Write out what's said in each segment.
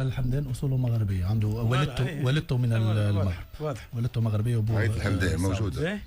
الحمدان اصوله مغربيه، عنده والدته من المغرب، واضح والدته مغربيه وابوه عيد الحمدان موجوده.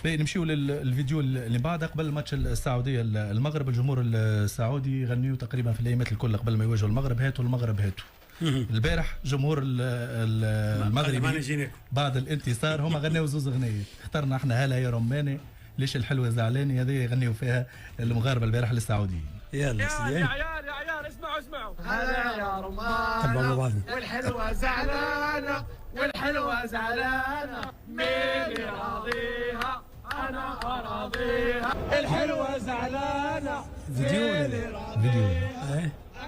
نمشيو للفيديو اللي بعد قبل ماتش السعوديه المغرب. الجمهور السعودي غنيوا تقريبا في الايامات الكل قبل ما يواجهوا المغرب، هاتوا المغرب هاتوا. البارح جمهور المغربي بعد الانتصار هما غنيوا زوز اغنيات، اخترنا احنا هلا يا رماني ليش الحلوه زعلاني، هذه يغنيوا فيها المغاربه البارح للسعوديين. يلا يا عيال اسمعوا هلا يا رمان تبعوا بعضنا. والحلوة زعلانة والحلوة زعلانة مين راضيها أنا أراضيها الحلوة زعلانة فيديو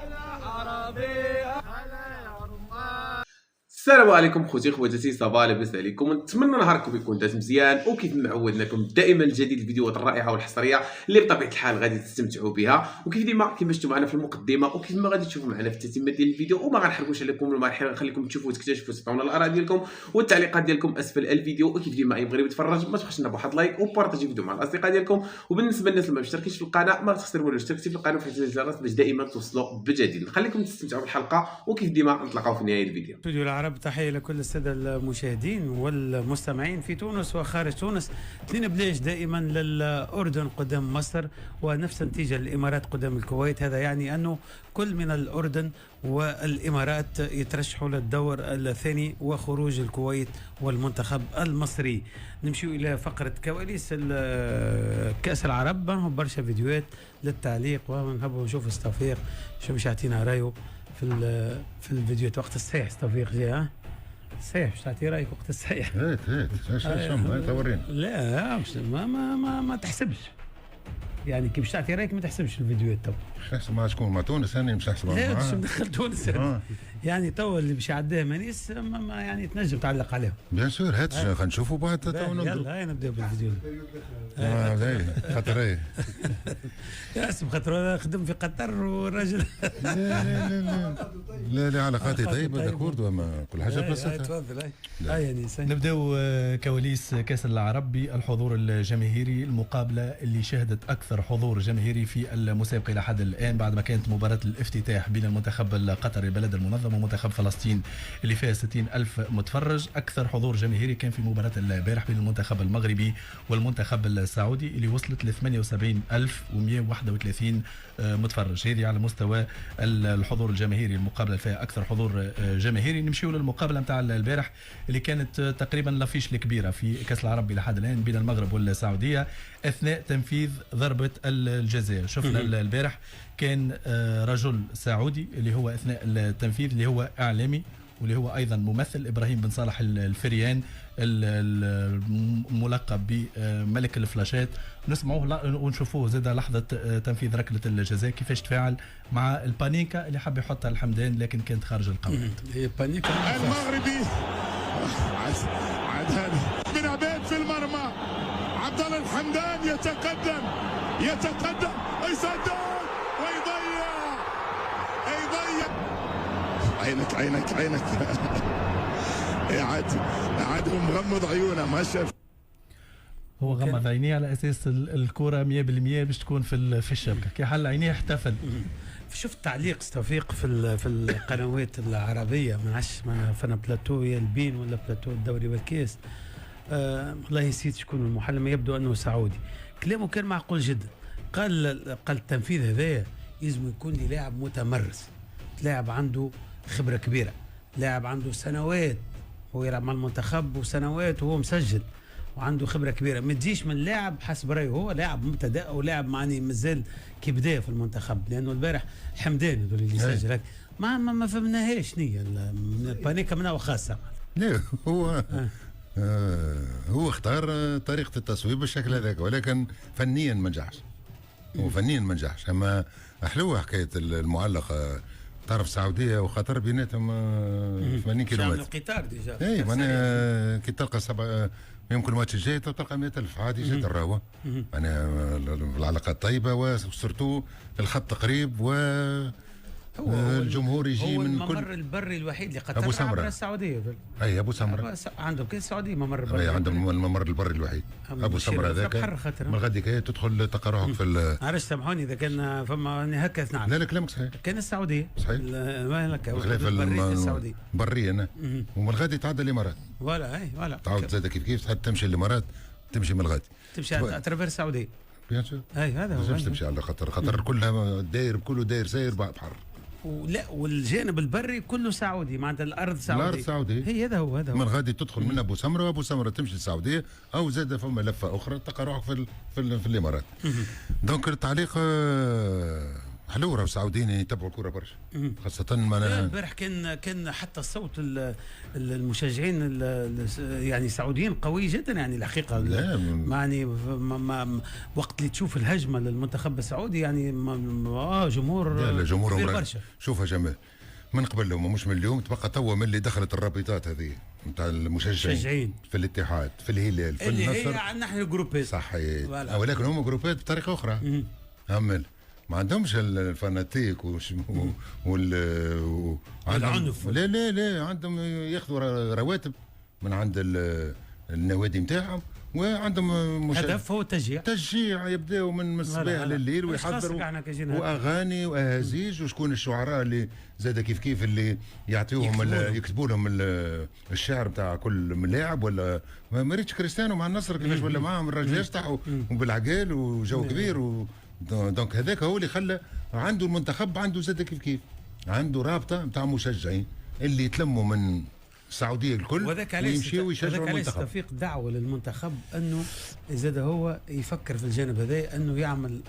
أنا أراضيها هلا يا رمان. السلام عليكم خوتي خواتاتي، صباح لاباس عليكم، نتمنى نهاركم يكون داز مزيان. وكيف ما عودناكم دائما الجديد الفيديوهات الرائعه والحصريه اللي بطبيعه الحال غادي تستمتعوا بها، وكيف ديما كيما شفتوا معنا في المقدمه وكيف ما غادي تشوفوا معنا في التتمه ديال الفيديو. وما غنحرقوش عليكم المرحله، نخليكم تشوفوا وتكتشفوا، تعطونا الاراء ديالكم والتعليقات ديالكم اسفل الفيديو. وكيف ديما اي مغربي يتفرج ما تبخلش لنا بواحد لايك وبارطاجي الفيديو مع الاصدقاء ديالكم. وبالنسبه للناس اللي ما مشتركينش في القناه ما تخسروا والو، اشتركتي في القناه وفعلتي الجرس باش دائما توصلوا بجديد. نخليكم تستمتعوا بالحلقه وكيف ديما نتلاقاو في نهايه الفيديو. استوديو العرب، تحيه لكل الساده المشاهدين والمستمعين في تونس وخارج تونس. تلين بلاش دائما للاردن قدام مصر، ونفس النتيجه للامارات قدام الكويت. هذا يعني انه كل من الاردن والامارات يترشحوا للدور الثاني وخروج الكويت والمنتخب المصري. نمشي الى فقره كواليس كاس العرب، برشا فيديوهات للتعليق ونحبوا نشوف استوفيق شو باش يعطينا رايه في الفيديوهات وقت الصحيح. استوفيق جاء صحيح، باش تعطي رايك وقت الصحيح. هات شو تورينا. لا ما تحسبش، يعني كي باش تعطي رايك ما تحسبش الفيديوهات تو. نحسب مع شكون؟ مع تونس انا مش نحسب لا معاه. باش ندخل تونس يعني تو اللي باش يعديه مانيس ما يعني تنجم تعلق عليهم. بيان سور هات خلينا نشوفوا بعد تو نبداو. يلا هاي نبداو بالفيديو. خاطر ايه يا اسم خاطر انا خدم في قطر والراجل لا علاقاتي طيبه داكورد وما كل حاجه بلاصتها. تفضل هاي يعني نبداو كواليس كاس العرب بالحضور الجماهيري. المقابله اللي شهدت اكثر حضور جماهيري في المسابقه الى حد الان بعد ما كانت مباراه الافتتاح بين المنتخب القطري البلد المنظم ومنتخب فلسطين اللي فيها 60,000 متفرج. اكثر حضور جماهيري كان في مباراه البارح بين المنتخب المغربي والمنتخب السعودي اللي وصلت ل 78,131 متفرج. هذه على مستوى الحضور الجماهيري، المقابله فيها اكثر حضور جماهيري. نمشيو للمقابله نتاع البارح اللي كانت تقريبا لافيش الكبيره في كاس العرب الى حد الان بين المغرب والسعوديه اثناء تنفيذ ضربه الجزاء. شفنا البارح كان رجل سعودي اللي هو اثناء التنفيذ اللي هو اعلامي واللي هو ايضا ممثل، ابراهيم بن صالح الفريان الملقب بملك الفلاشات. نسمعوه ونشوفوه زاد لحظه تنفيذ ركله الجزاء كيفاش تفاعل مع البانيكا اللي حب يحطها الحمدان لكن كانت خارج القواعد. هي بانيكا المغربي عدهان من عبيد في المرمى. عبد الله الحمدان يتقدم يصدق ويضيع عينك عاد هو مغمض عيونه ما شاف. هو غمض عينيه على اساس الكره 100% باش تكون في الشبكه، كي حل عينيه احتفل. شفت تعليق توفيق في القنوات العربيه، ما عادش فانا بلاتو يا البين ولا بلاتو الدوري والكاس. والله نسيت شكون المحلل، يبدو انه سعودي. كلامه كان معقول جدا. قال التنفيذ هذايا لازم يكون لي لاعب متمرس، لاعب عنده خبره كبيره، لاعب عنده سنوات هو يلعب مع المنتخب وسنوات وهو مسجل وعنده خبره كبيره. ما تجيش من لاعب حسب رايه هو لاعب مبتدئ او لاعب معني مازال كي بدا في المنتخب. لانه البارح حمدان هذول اللي سجل ما فهمناهاش نيه البانيكا منها وخاصه. لا هو اختار طريقه التصويب بالشكل هذاك، ولكن فنيا ما نجحش. هو فنيا ما نجحش. اما حلوه حكايه المعلقه طرف السعوديه وخطر بيناتهم 80 كيلومتر. القطار ديجا اي معناها كي تلقى يمكن الماتش الجاي تلقى 100,000 عادي جدا. راهو معناها العلاقات طيبه وسورتو الخط قريب الجمهور يجي هو من الممر كل البري الوحيد اللي أبو قطر سمرة. عبر السعوديه. اي ابو سمره. عندهم كاين السعوديه ممر بري. اي عندهم الممر البري الوحيد ابو سمره هذاك. من غادي كي تدخل تلقى روحك في معلش سامحوني اذا كان فما هكا نعرف. لا كلامك صحيح. كان السعوديه صحيح. ما هكا بخلاف السعوديه بري انا ومن غادي تعدى الامارات. فوالا تعاود زاد كيف حتى تمشي الامارات تمشي من الغادي تمشي اترافير السعوديه. بيان سور. اي هذا هو. لازمش تمشي على قطر كلها داير كله داير ساير بحر. ولا والجانب البري كله سعودي معناتها الارض سعوديه. الارض سعوديه. هي هذا هو من غادي تدخل من ابو سمره وابو سمره تمشي للسعوديه او زاد فما لفه اخرى تلقى روحك في الامارات. دونك التعليق حلو راهو السعوديين يتبعوا الكره برشا خاصه البارح كان حتى الصوت المشجعين يعني السعوديين قوي جدا يعني الحقيقه. يعني وقت اللي تشوف الهجمه للمنتخب السعودي يعني جمهور. لا جمهور برشا. شوف يا جمال من قبل لهم مش من اليوم تبقى توا من اللي دخلت الرابطات هذه نتاع المشجعين في الاتحاد في الهلال في اللي النصر هي نحن الجروبات صحيح ولكن هم جروبات بطريقه اخرى. عمل ما عندهمش الفاناتيك والعنف. لا عندهم ياخذوا رواتب من عند النوادي نتاعهم وعندهم هدف هو التشجيع يبداو من الصباح لليل ويحضروا واغاني واهازيج وشكون الشعراء اللي زاد كيف اللي يعطيوهم يكتبوا لهم الشعر بتاع كل لاعب ولا ما ريتش كريستيانو مع النصر كيفاش ولا معاهم الراجل يشطح وبالعقال وجو كبير دونك هذاك هو اللي خلى عنده المنتخب عنده زاد كيف عنده رابطه نتاع مشجعين اللي يتلموا من السعوديه الكل ويمشيوا ويشجعوا المنتخب. توفيق دعوه للمنتخب انه زاد هو يفكر في الجانب هذا انه يعمل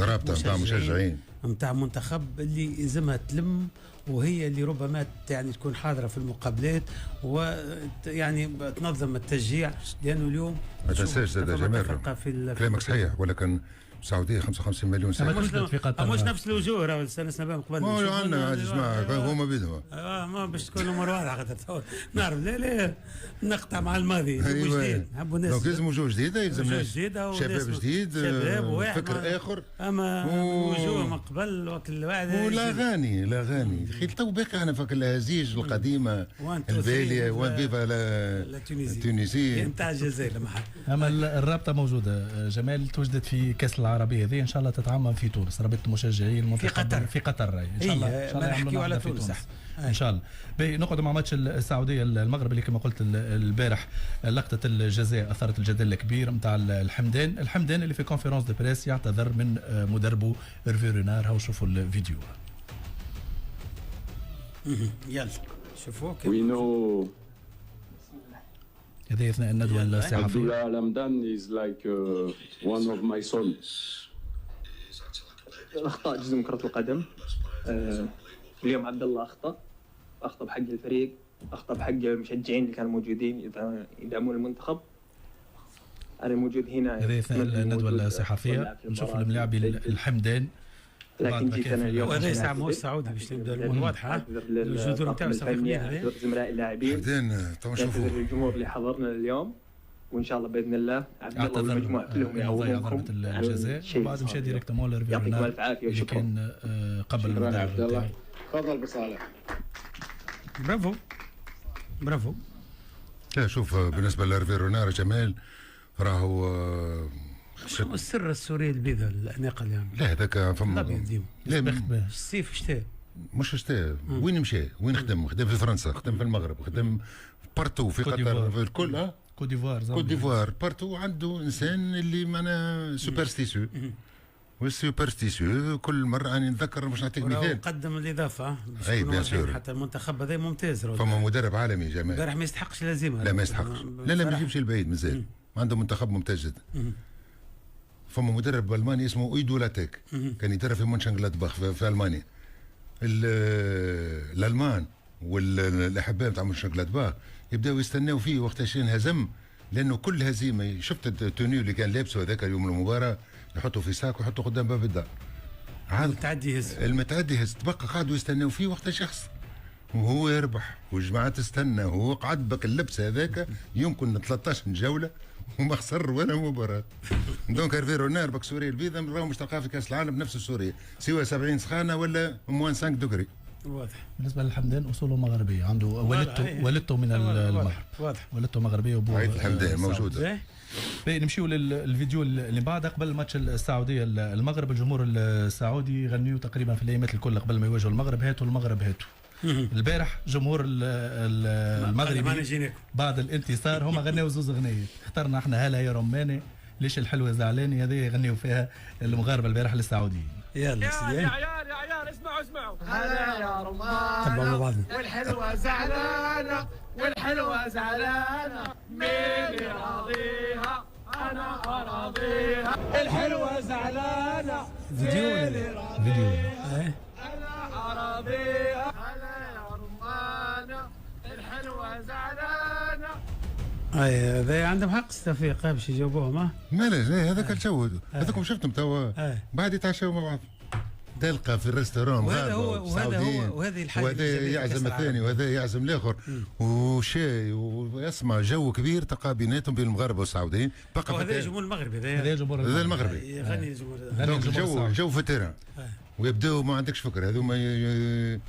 رابطه نتاع مشجعين نتاع منتخب اللي يلزمها تلم وهي اللي ربما يعني تكون حاضره في المقابلات ويعني تنظم التشجيع لانه اليوم ما تنساش زاد جمال كلامك صحيح ولكن السعوديه 55 مليون سنه مش نفس الوجوه راهو استنسنا بهم قبل ما عندنا جماعه هما بيدهم ما باش تكون امور واضحه خاطر نعرف لا نقطع مع الماضي نبوا جديد نحبوا ناس دونك لازم وجوه جديده يلزم شباب جديد فكر اخر اما وجوه من قبل وكل واحد الاغاني خير تو باقي انا فاكر الهزيج القديمه الباليه وفيفا التونسيه نتاع الجزائر اما الرابطه موجوده جمال توجدت في كاس العربيه هذه ان شاء الله تتعمم في تونس رابطه المشجعين المنتخب في قطر ان شاء الله نحكيوا على تونس ان شاء الله. نقعد مع ماتش السعوديه المغرب اللي كما قلت البارح لقطه الجزاء اثارت الجدل الكبير نتاع الحمدان اللي في كونفيرونس دو بريس يعتذر من مدربه إيرفي رينار. هاو شوفوا الفيديو. يلا شوفوا كيف هذا اثناء الندوه الصحفيه. عبد الله الحمدان is like one of my sons. الاخطاء جزء من كره القدم. اليوم عبد الله اخطا بحق الفريق، اخطا بحق المشجعين اللي كانوا موجودين يدعمون المنتخب. انا موجود هنا هذه اثناء الندوه الصحفيه نشوف الملاعبي الحمدان لكن جيت انا اليوم وهذا يسعى مو السعودي باش نبدا الامور واضحه. الجذور نتاعو زملاء اللاعبين نشوفوا الجمهور اللي حضرنا اليوم وان شاء الله باذن الله عبد الله والمجموعه كلهم يعوضونكم الجزاء وبعد مشى ديريكتومون يعطيكم الف عافيه اللي كان قبل المدرب تاعو. تفضل بصالح. برافو. لا شوف بالنسبه لإيرفي رينار جمال راهو شنو السر السوري البيضاء الاناقه اليوم؟ لا هذاك فما لا الصيف شتاء مش شتاء وين مشى وين خدم في فرنسا خدم في المغرب خدم بارتو في قطر في الكل كوت ديفوار بارتو عنده انسان اللي معنا سوبرستيسيو والسوبرستيسيو كل مره انا نتذكر باش نعطيك مثال قدم الاضافه اي بيان سور حتى المنتخب هذا ممتاز فما مدرب عالمي جمال امبارح ما يستحقش لازمها لا ما يستحقش لا ما يجيبش البعيد مازال عنده منتخب ممتاز جدا فما مدرب الماني اسمه ايدو لاتيك كان يدرب في مونشنغلادباخ في المانيا الالمان والاحباء نتاع مونشنغلادباخ يبداو يستناو فيه وقتاش ينهزم لانه كل هزيمه شفت التونيو اللي كان لابسه هذاك يوم المباراه يحطوا في ساك ويحطوا قدام باب الدار المتعدي هز تبقى قاعدوا يستناو فيه وقتاش يخسر وهو يربح والجماعه تستنى وهو قعد بك اللبس هذاك يمكن 13 جوله وما خسر ولا مباراه. دونك هيرفي رونار بكسوريا البيضاء راهو مش تلقاه في كاس العالم نفس سوريا، سواء 70 سخانه ولا موان 5 دوغري. واضح. بالنسبه للحمدان اصوله مغربيه، عنده والدته من المغرب. واضح. والدته مغربيه وابوه عيد الحمدان موجوده. نمشيو للفيديو اللي بعد قبل ماتش السعوديه المغرب. الجمهور السعودي يغنيوا تقريبا في الايامات الكل قبل ما يواجهوا المغرب، هاتوا المغرب هاتوا. البارح جمهور المغربي بعد الانتصار هما غنوا زوز اغنيات، اخترنا احنا هلا يا رماني ليش الحلوه زعلاني، هذه يغنيوا فيها المغاربه البارح للسعوديين. يلا سيدي يا عيال اسمعوا هلا يا رمانة تبعوا بعضنا. والحلوة زعلانة والحلوة زعلانة مين راضيها أنا أراضيها. الحلوة زعلانة فيديو أنا أراضيها. هلا يا رمانة الحلوة زعلانة. هذا عندهم حق توفيق باش يجاوبوهم. ها مالاش هذاك الجو هذاكم شفتم توا بعد يتعشوا مع بعض، تلقى في الريستوران وهذه الحاجه، وهذا يعزم الثاني وهذا يعزم الاخر وشاي ويسمع جو كبير تلقى بيناتهم بين المغاربه والسعوديين. بقى وهذا جمهور المغربي، هذا جمهور المغربي يغني الجمهور. دونك جو في التيران ويبداو ما عندكش فكره هذوما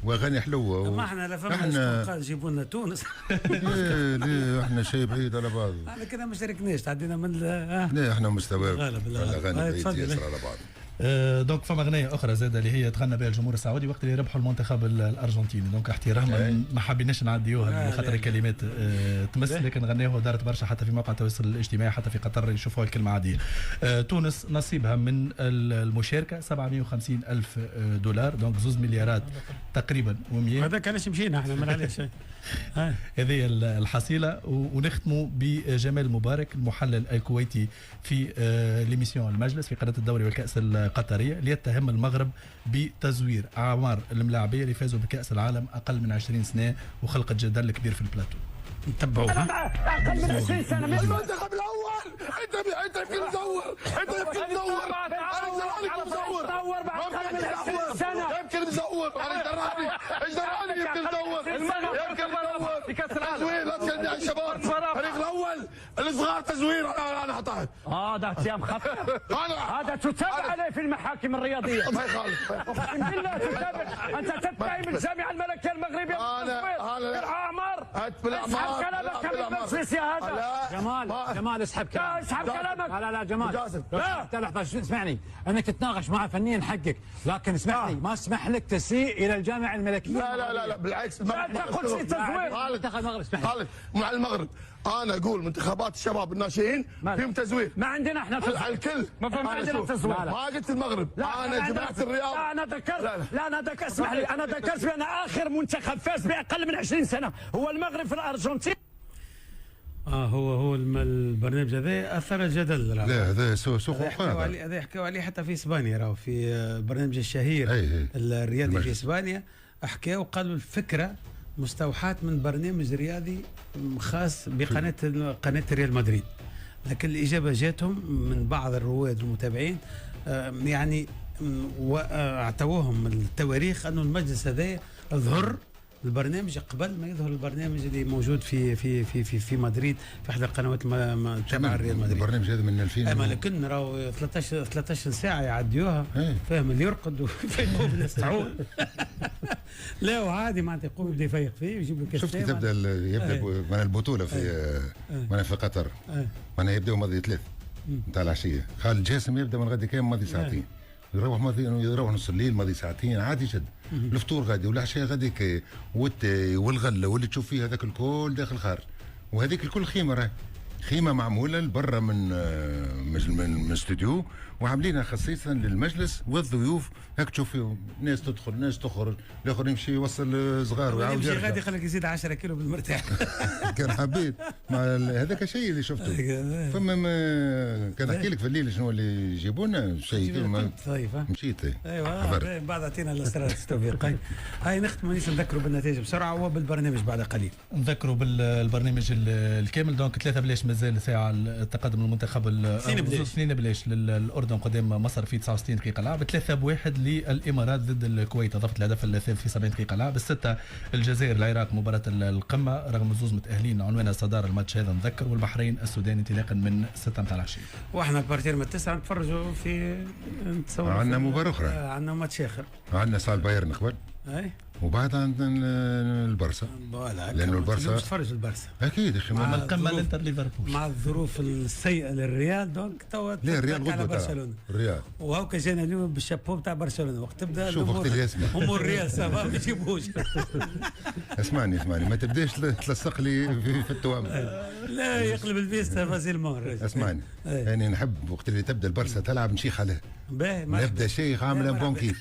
واغاني حلوه. ما احنا لا فما قال جيبوا لنا تونس. لا احنا شيء بعيد على بعض. احنا كذا ما شاركناش، تعدينا من لا احنا مستوى الاغاني بعيد ياسر على بعض. دونك فما اغنيه اخرى زاد اللي هي تغنى بها الجمهور السعودي وقت اللي ربحوا المنتخب الارجنتيني. دونك احتراما ما حبيناش نعديوها خاطر الكلمات تمس، لكن غناوها ودارت برشا حتى في مواقع التواصل الاجتماعي، حتى في قطر يشوفوها الكلمه عاديه. تونس نصيبها من المشاركه 750 ألف دولار، دونك 2 مليارات تقريبا و100. هذا كانش مشينا احنا ما عليش. هذه الحصيله. ونختموا بجمال مبارك المحلل الكويتي في ليميسيون المجلس في قناه الدوري والكاس القطريه، ليتهم المغرب بتزوير اعمار الملاعبيه اللي فازوا بكاس العالم اقل من 20 سنه وخلقت جدل كبير في البلاتو. نتبعوها. اقل من 20 سنه من المنتخب الاول. انت يمكن تزور، انت يمكن تزور، انا مزور اقل من 20 سنه يمكن مزور. ايش دراني يمكن مزور، يمكن مزور في كاس العالم. تزوير لا تشجع الشباب. الفريق الاول الصغار تزوير انا حطيت. هذا اتهام خطير، هذا تتابع عليه في المحاكم الرياضيه. ما يخالف اقسم بالله تتابع. انت تتهم الجامعه الملكيه المغربيه بالتصوير بالاعمار. اسحب كلامك بالمجلس يا هذا. جمال اسحب كلامك. اسحب كلامك. لا جمال لا لحظه اسمعني، انك تتناقش مع فنيا حقك، لكن اسمعني ما اسمح لك تسيء الى الجامعه الملكيه. لا بالعكس. لا تقول شيء تزوير. منتخب المغرب اسمح لي مع المغرب. انا اقول منتخبات الشباب الناشئين فيهم تزوير. ما عندنا احنا تزوير. الكل ما عندنا تزوير. ما قلت المغرب. انا جماعه الرياض. لا انا ذكرت اسمح لي، انا ذكرت بان اخر منتخب فاز باقل من 20 سنه هو المغرب في الارجنتين. هو البرنامج هذا اثار جدل. لا هذا سوق هذا يحكوا عليه حتى في اسبانيا، راهو في البرنامج الشهير الرياضي في اسبانيا حكاوا وقالوا الفكره مستوحاة من برنامج رياضي خاص قناة ريال مدريد، لكن الإجابة جاتهم من بعض الرواد والمتابعين يعني واعتوهم التواريخ أنه المجلس هذا ظهر البرنامج قبل ما يظهر البرنامج اللي موجود في مدريد في احدى القنوات تبع ريال مدريد. البرنامج هذا من 2000 لكن راهو 13 ساعه يعديوها. فاهم اللي يرقد ويقوم يستعون. لا وعادي معناتها يقوم يبدا يفيق فيه ويجيب له كاس. شفت يبدا من البطوله في قطر. معناها يبداو ماضي 3 نتاع العشيه. خالد جاسم يبدا من غادي كام ماضي ساعتين، يروح نص الليل ماضي ساعتين عادي جدا. الفطور غادي والعشاء غادي والتاي والغله واللي تشوف فيه هذاك الكل داخل خارج، وهذيك الكل خيمه راهي خيمه معموله لبرا من استوديو وعاملينها خصيصا للمجلس والضيوف. هاك تشوف فيهم ناس تدخل ناس تخرج، الاخر يمشي يوصل صغار ويعاود يمشي غادي خليك يزيد 10 كيلو بالمرتاح. كان حبيت هذاك الشيء اللي شفته. فما كان احكي لك في الليل شنو اللي يجيبوا لنا شيء مشيت. ايوه بعد اعطينا الاسرار توفيق. هاي نختم نذكروا بالنتائج بسرعه وبالبرنامج بعد قليل. نذكروا بالبرنامج الكامل. دونك 3 بلاش مازال ساعه التقدم المنتخب سنين بلاش للاردن قدام مصر في 69 دقيقه لعب. 3-1 للامارات ضد الكويت، اضافت الهدف الثالث في 70 دقيقه لعب. 6 الجزائر العراق مباراه القمه رغم الزوز متاهلين، عنوان الصداره الماتش هذا نذكر، والبحرين السودان انطلاقا من 6 متاع العشيه. واحنا بارتير من 9 نتفرجوا في عندنا مباراه اخرى، عندنا ماتش اخر، عندنا صال بايرن قبل اي وبعد عندنا البرسا، لانه البرسا تفرج البرسا اكيد يا اخي مع القمه الانتر ليفربول مع الظروف السيئه للريال دونك توا لا الريال على برشلونه الريال وهاكا جانا اليوم بالشابو بتاع برشلونه وقت تبدا شوف وقت اللي يسمع امور الريال سافا ما يجيبوش. اسمعني ما تبداش تلصق لي في التوام. لا يقلب الفيستا فاسيلمون. اسمعني يعني نحب وقت اللي تبدا البرسا تلعب نشيخ عليه، نبدا شيخ عامل بونكي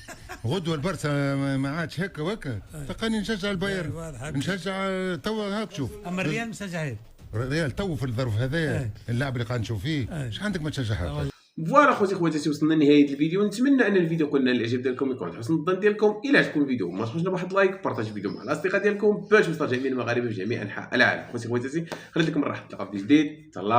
غدوه البرسا ما عادش هكا وهكا تلقاني نشجع البايرن نشجع توا هاك شوف. اما الريال مشجع الريال تو في الظرف هذايا اللاعب اللي قاعد نشوف فيه ايش عندك ما تشجعها. فوالا خوتي خواتاتي وصلنا لنهايه الفيديو. نتمنى ان الفيديو كنا الاعجاب ديالكم يكون حسن الظن ديالكم. الى عجبكم الفيديو ما تنسوش بواحد لايك، بارطاج الفيديو مع الاصدقاء ديالكم باش يوصل جميع المغاربه في جميع انحاء العالم. خوتي خواتاتي خليت لكم الراحه، نتلاقاو في فيديو جديد. تهلاو.